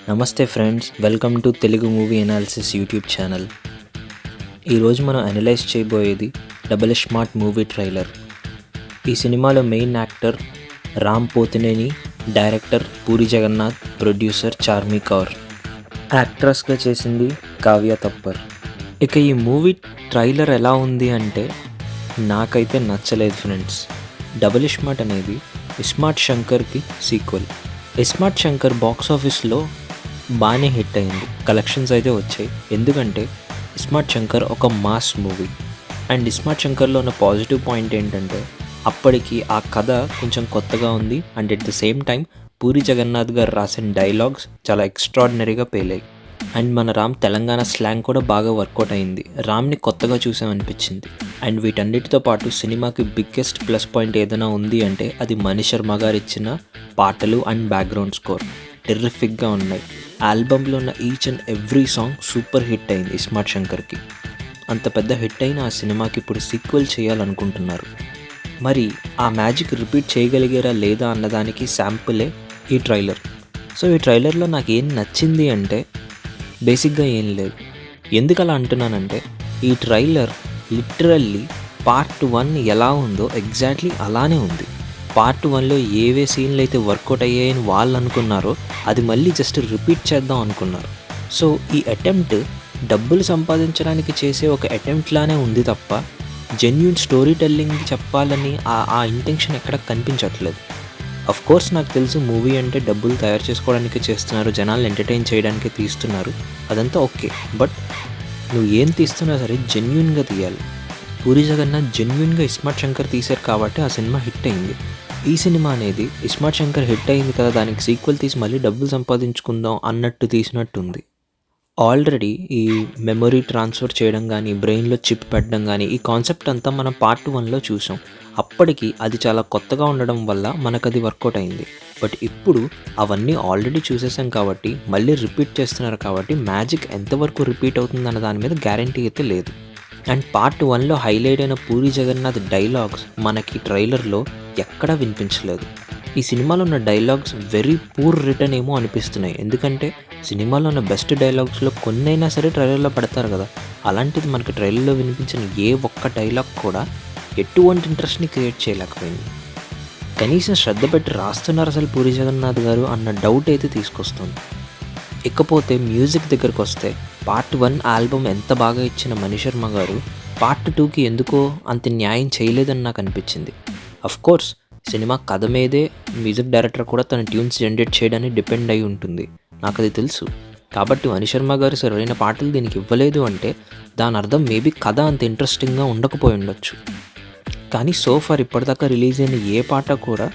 నమస్తే friends, welcome to Telugu movie analysis YouTube channel. ఈరోజు మనం అనలైజ్ చేయబోయేది డబుల్ స్మార్ట్ మూవీ ట్రైలర్. ఈ సినిమాలో main actor Ram Pothineni, director Puri Jagannadh, producer Charmy Kaur, యాక్ట్రెస్గా చేసింది కావ్య తప్పర్. ఇక ఈ మూవీ ట్రైలర్ ఎలా ఉంది అంటే నాకైతే నచ్చలేదు ఫ్రెండ్స్. డబుల్ స్మార్ట్ అనేది ఇస్మార్ట్ శంకర్కి సీక్వెల్. ఇస్మార్ట్ శంకర్ బాక్స్ ఆఫీస్లో బాగానే హిట్ అయింది, కలెక్షన్స్ అయితే వచ్చాయి. ఎందుకంటే ఇస్మార్ట్ శంకర్ ఒక మాస్ మూవీ. అండ్ ఇస్మార్ట్ శంకర్లో ఉన్న పాజిటివ్ పాయింట్ ఏంటంటే అప్పటికి ఆ కథ కొంచెం కొత్తగా ఉంది. And at the same time Puri Jagannadh గారు రాసిన డైలాగ్స్ చాలా ఎక్స్ట్రాడినరీగా పేలాయి. అండ్ మన రామ్ తెలంగాణ స్లాంగ్ కూడా బాగా వర్కౌట్ అయింది. రామ్ని కొత్తగా చూసామనిపించింది. అండ్ వీటన్నిటితో పాటు సినిమాకి బిగ్గెస్ట్ ప్లస్ పాయింట్ ఏదైనా ఉంది అంటే అది మణి శర్మ గారు ఇచ్చిన పాటలు అండ్ బ్యాక్గ్రౌండ్ స్కోర్ టెర్రిఫిక్గా ఉన్నాయి. ఆల్బమ్లో ఉన్న each and every song super hit అయింది ఇస్మార్ట్ శంకర్కి. అంత పెద్ద హిట్ అయిన ఆ సినిమాకి ఇప్పుడు సీక్వెల్ చేయాలనుకుంటున్నారు. మరి ఆ మ్యాజిక్ రిపీట్ చేయగలిగారా లేదా అన్నదానికి శాంపులే ఈ ట్రైలర్. సో ఈ ట్రైలర్లో నాకు ఏం నచ్చింది అంటే బేసిక్గా ఏం లేదు. ఎందుకు అలా అంటున్నానంటే ఈ ట్రైలర్ లిటరల్లీ పార్ట్ 1 ఎలా ఉందో ఎగ్జాక్ట్లీ అలానే ఉంది. పార్ట్ 1లో ఏవే సీన్లు అయితే వర్కౌట్ అయ్యాయని వాళ్ళు అనుకున్నారో అది మళ్ళీ జస్ట్ రిపీట్ చేద్దాం అనుకున్నారు. సో ఈ అటెంప్ట్ డబ్బులు సంపాదించడానికి చేసే ఒక అటెంప్ట్ లానే ఉంది తప్ప జెన్యూన్ స్టోరీ టెల్లింగ్ చెప్పాలని ఆ ఇంటెన్షన్ ఎక్కడ కనిపించట్లేదు. అఫ్ కోర్స్ నాకు తెలుసు మూవీ అంటే డబ్బులు తయారు చేసుకోవడానికి చేస్తున్నారు, జనాలు ఎంటర్టైన్ చేయడానికి తీస్తున్నారు, అదంతా ఓకే. బట్ నువ్వు ఏం తీస్తున్నా సరే జెన్యూన్గా తీయాలి. పూరి జగన్నాథ్ జెన్యూన్గా ఇస్మార్ట్ శంకర్ తీశారు కాబట్టి ఆ సినిమా హిట్ అయింది. ఈ సినిమా అనేది ఇస్మార్ట్ శంకర్ హిట్ అయింది కదా, దానికి సీక్వెల్ తీసి మళ్ళీ డబ్బులు సంపాదించుకుందాం అన్నట్టు తీసినట్టుంది. ఆల్రెడీ ఈ మెమొరీ ట్రాన్స్ఫర్ చేయడం కానీ, బ్రెయిన్లో చిప్ పెట్టడం కానీ, ఈ కాన్సెప్ట్ అంతా మనం పార్ట్ 1లో చూసాం. అప్పటికి అది చాలా కొత్తగా ఉండడం వల్ల మనకు అది వర్కౌట్ అయింది. బట్ ఇప్పుడు అవన్నీ ఆల్రెడీ చూసేసాం కాబట్టి మళ్ళీ రిపీట్ చేస్తున్నారు కాబట్టి మ్యాజిక్ ఎంతవరకు రిపీట్ అవుతుందన్న దాని మీద గ్యారంటీ అయితే లేదు. అండ్ పార్ట్ 1లో హైలైట్ అయిన పూరి జగన్నాథ్ డైలాగ్స్ మనకి ట్రైలర్లో ఎక్కడా వినిపించలేదు. ఈ సినిమాలో ఉన్న డైలాగ్స్ వెరీ పూర్ రిటర్న్ ఏమో అనిపిస్తున్నాయి. ఎందుకంటే సినిమాలో ఉన్న బెస్ట్ డైలాగ్స్లో కొన్నైనా సరే ట్రైలర్లో పెడతారు కదా, అలాంటిది మనకి ట్రైలర్లో వినిపించిన ఏ ఒక్క డైలాగ్ కూడా ఎటువంటి ఇంట్రెస్ట్ని క్రియేట్ చేయలేకపోయింది. కనీసం శ్రద్ధ పెట్టి రాస్తున్నారు అసలు పూరి జగన్నాథ్ గారు అన్న డౌట్ అయితే తీసుకొస్తుంది. ఇకపోతే మ్యూజిక్ దగ్గరకు వస్తే పార్ట్ 1 ఆల్బమ్ ఎంత బాగా ఇచ్చిన మణి శర్మ గారు పార్ట్ 2కి ఎందుకో అంత న్యాయం చేయలేదని నాకు అనిపించింది. అఫ్ కోర్స్ సినిమా కథ మీదే మ్యూజిక్ డైరెక్టర్ కూడా తన ట్యూన్స్ జనరేట్ చేయడానికి డిపెండ్ అయి ఉంటుంది, నాకు అది తెలుసు. కాబట్టి మణి శర్మ గారు సరైన పాటలు దీనికి ఇవ్వలేదు అంటే దాని అర్థం మేబీ కథ అంత ఇంట్రెస్టింగ్గా ఉండకపోయి ఉండొచ్చు. కానీ సోఫార్ ఇప్పటిదాకా రిలీజ్ అయిన ఏ పాట కూడా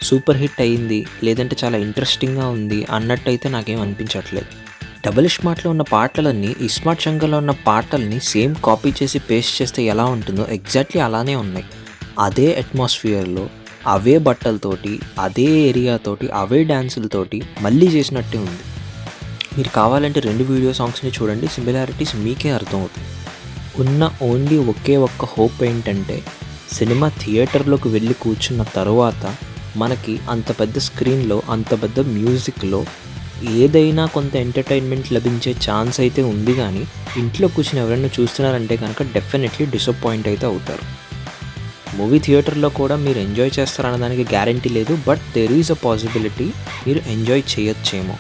సూపర్ హిట్ అయ్యింది లేదంటే చాలా ఇంట్రెస్టింగ్గా ఉంది అన్నట్టయితే నాకేం అనిపించట్లేదు. డబుల్ స్మార్ట్లో ఉన్న పాటలన్నీ ఇస్మార్ట్ శంకర్లో ఉన్న పాటల్ని సేమ్ కాపీ చేసి పేస్ట్ చేస్తే ఎలా ఉంటుందో ఎగ్జాక్ట్లీ అలానే ఉన్నాయి. అదే అట్మాస్ఫియర్లో, అవే బట్టలతోటి, అదే ఏరియాతోటి, అవే డ్యాన్సులతోటి మళ్ళీ చేసినట్టే ఉంది. మీరు కావాలంటే 2 వీడియో సాంగ్స్ని చూడండి, సిమిలారిటీస్ మీకే అర్థమవుతాయి. ఉన్న ఓన్లీ ఒకే ఒక్క హోప్ ఏంటంటే సినిమా థియేటర్లోకి వెళ్ళి కూర్చున్న తర్వాత మనకి అంత పెద్ద స్క్రీన్లో, అంత పెద్ద మ్యూజిక్లో ఏదైనా కొంత ఎంటర్టైన్మెంట్ లభించే ఛాన్స్ అయితే ఉంది. కానీ ఇంట్లో కూర్చుని ఎవరైనా చూస్తున్నారంటే కనుక డెఫినెట్లీ డిసప్పాయింట్ అయితే అవుతారు. మూవీ థియేటర్లో కూడా మీరు ఎంజాయ్ చేస్తారన్న దానికి గ్యారంటీ లేదు, but there is a possibility మీరు ఎంజాయ్ చేయొచ్చేమో.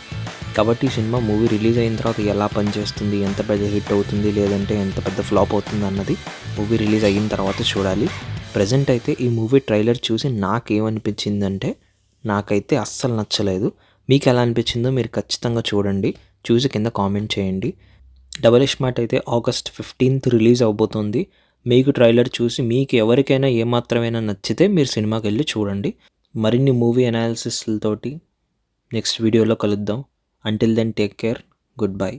కాబట్టి ఈ సినిమా మూవీ రిలీజ్ అయిన తర్వాత ఎలా పనిచేస్తుంది, ఎంత పెద్ద హిట్ అవుతుంది లేదంటే ఎంత పెద్ద ఫ్లాప్ అవుతుంది అన్నది మూవీ రిలీజ్ అయిన తర్వాత చూడాలి. ప్రజెంట్ అయితే ఈ మూవీ ట్రైలర్ చూసి నాకేమనిపించిందంటే నాకైతే అస్సలు నచ్చలేదు. మీకు ఎలా అనిపించిందో మీరు ఖచ్చితంగా చూడండి, చూసి కింద కామెంట్ చేయండి. డబుల్ స్మార్ట్ అయితే August 15th రిలీజ్ అవబోతుంది. మీకు ట్రైలర్ చూసి మీకు ఎవరికైనా ఏమాత్రమైనా నచ్చితే మీరు సినిమాకి వెళ్ళి చూడండి. మరిన్ని మూవీ అనాలిసిస్లతోటి నెక్స్ట్ వీడియోలో కలుద్దాం. Until then take care, good by.